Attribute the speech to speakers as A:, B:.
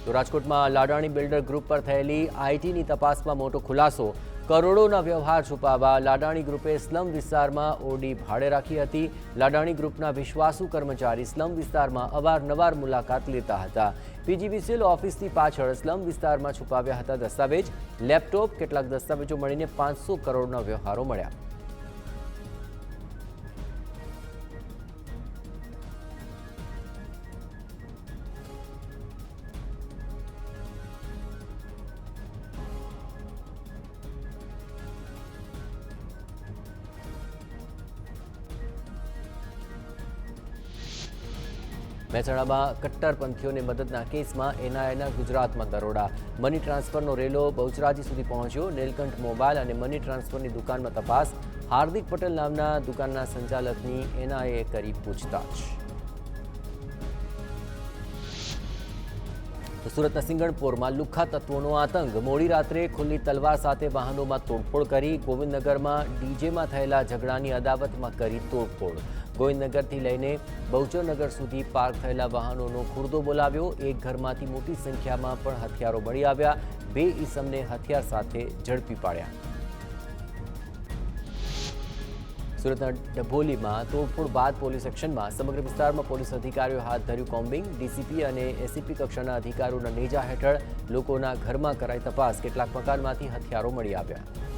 A: તો રાજકોટમાં Ladani builder group પર થયેલી આઈટીની તપાસમાં મોટો ખુલાસો। કરોડોના વ્યવહાર છુપાવવા લાડાણી ગ્રુપે સ્લમ વિસ્તારમાં ઓરડી ભાડે રાખી હતી। લાડાણી ગ્રુપના વિશ્વાસુ કર્મચારી સ્લમ વિસ્તારમાં અવારનવાર મુલાકાત લેતા હતા। પીજીવીસીએલ ઓફિસની પાછળ સ્લમ વિસ્તારમાં છુપાવ્યા હતા દસ્તાવેજ, લેપટોપ, કેટલાક દસ્તાવેજો મળીને 500 કરોડના વ્યવહારો મળ્યા। મહેસાણામાં કટ્ટરપંથીઓને મદદના કેસમાં એનઆઈએના ગુજરાતમાં દરોડા। મની ટ્રાન્સફરનો રેલો બહુચરાજી સુધી પહોંચ્યો। નીલકંઠ મોબાઈલ અને મની ટ્રાન્સફરની દુકાનમાં તપાસ। હાર્દિક પટેલ નામના દુકાનના સંચાલકની એનઆઈએ કરી પૂછતાછ। તો સુરતના સિંગણપોરમાં લુખ્ખા તત્વોનો આતંક। મોડી રાત્રે ખુલ્લી તલવાર સાથે વાહનોમાં તોડફોડ કરી। ગોવિંદનગરમાં ડીજેમાં થયેલા ઝઘડાની અદાવતમાં કરી તોડફોડ। ગોવિંદનગરથી લઈને બહુચરનગર સુધી પાર્ક થયેલા વાહનોનો ખુરદો બોલાવ્યો। એક ઘરમાંથી મોટી સંખ્યામાં પણ હથિયારો મળી આવ્યા। 2 ઈસમને હથિયાર સાથે ઝડપી પાડ્યા। સુરતના ડભોલીમાં તોડફોડ બાદ પોલીસ એક્શનમાં। સમગ્ર વિસ્તારમાં પોલીસ અધિકારીઓ હાથ ધર્યું કોમ્બિંગ। ડીસીપી અને એસીપી કક્ષાના અધિકારીઓના નેજા હેઠળ લોકોના ઘરમાં કરાઈ તપાસ। કેટલાક મકાનમાંથી હથિયારો મળી આવ્યા।